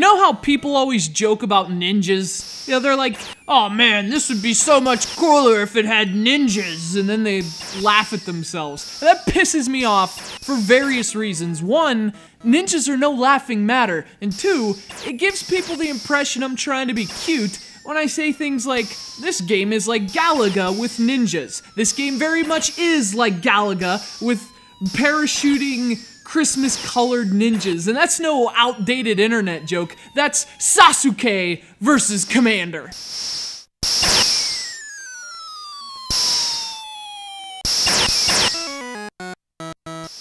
You know how people always joke about ninjas? You know, they're like, oh man, this would be so much cooler if it had ninjas, and then they laugh at themselves. And that pisses me off for various reasons. One, ninjas are no laughing matter, and two, it gives people the impression I'm trying to be cute when I say things like, this game is like Galaga with ninjas. This game very much is like Galaga with parachuting Christmas-colored ninjas, and that's no outdated internet joke. That's Sasuke versus Commander.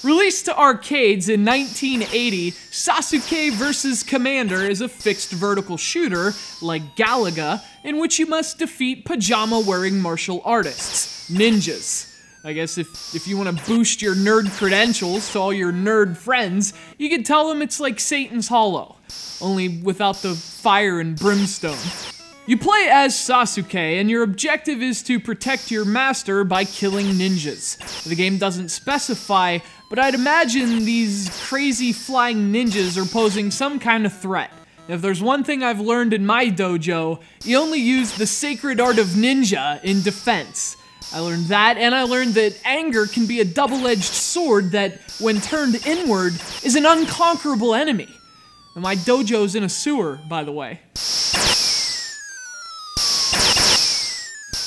Released to arcades in 1980, Sasuke vs. Commander is a fixed vertical shooter, like Galaga, in which you must defeat pajama-wearing martial artists, ninjas. I guess if you want to boost your nerd credentials to all your nerd friends, you could tell them it's like Satan's Hollow, only without the fire and brimstone. You play as Sasuke, and your objective is to protect your master by killing ninjas. The game doesn't specify, but I'd imagine these crazy flying ninjas are posing some kind of threat. If there's one thing I've learned in my dojo, you only use the sacred art of ninja in defense. I learned that, and I learned that anger can be a double-edged sword that, when turned inward, is an unconquerable enemy. And my dojo's in a sewer, by the way.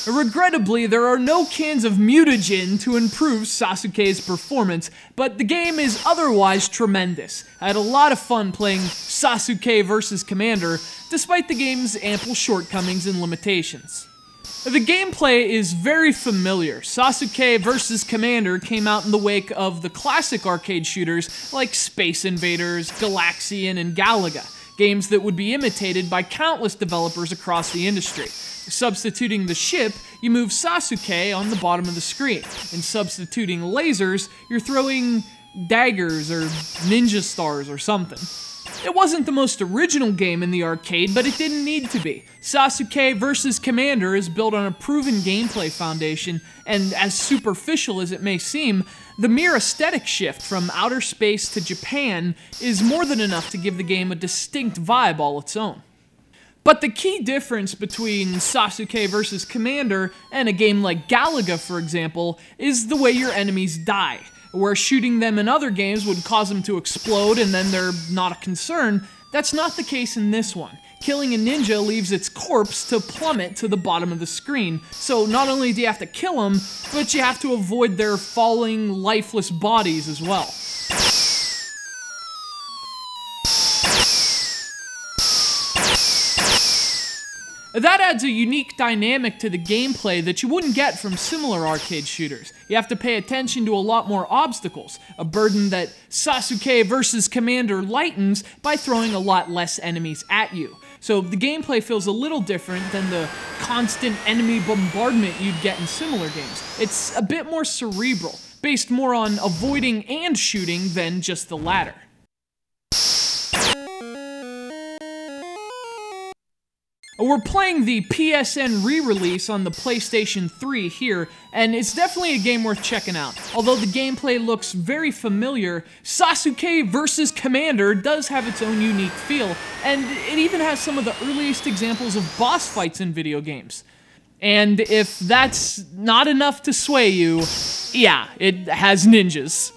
Regrettably, there are no cans of mutagen to improve Sasuke's performance, but the game is otherwise tremendous. I had a lot of fun playing Sasuke vs. Commander, despite the game's ample shortcomings and limitations. The gameplay is very familiar. Sasuke vs. Commander came out in the wake of the classic arcade shooters like Space Invaders, Galaxian, and Galaga, games that would be imitated by countless developers across the industry. Substituting the ship, you move Sasuke on the bottom of the screen, and substituting lasers, you're throwing daggers or ninja stars or something. It wasn't the most original game in the arcade, but it didn't need to be. Sasuke vs. Commander is built on a proven gameplay foundation, and as superficial as it may seem, the mere aesthetic shift from outer space to Japan is more than enough to give the game a distinct vibe all its own. But the key difference between Sasuke vs. Commander and a game like Galaga, for example, is the way your enemies die. Where shooting them in other games would cause them to explode and then they're not a concern, that's not the case in this one. Killing a ninja leaves its corpse to plummet to the bottom of the screen, so not only do you have to kill them, but you have to avoid their falling, lifeless bodies as well. That adds a unique dynamic to the gameplay that you wouldn't get from similar arcade shooters. You have to pay attention to a lot more obstacles, a burden that Sasuke vs. Commander lightens by throwing a lot less enemies at you. So the gameplay feels a little different than the constant enemy bombardment you'd get in similar games. It's a bit more cerebral, based more on avoiding and shooting than just the latter. We're playing the PSN re-release on the PlayStation 3 here, and it's definitely a game worth checking out. Although the gameplay looks very familiar, Sasuke vs. Commander does have its own unique feel, and it even has some of the earliest examples of boss fights in video games. And if that's not enough to sway you, yeah, it has ninjas.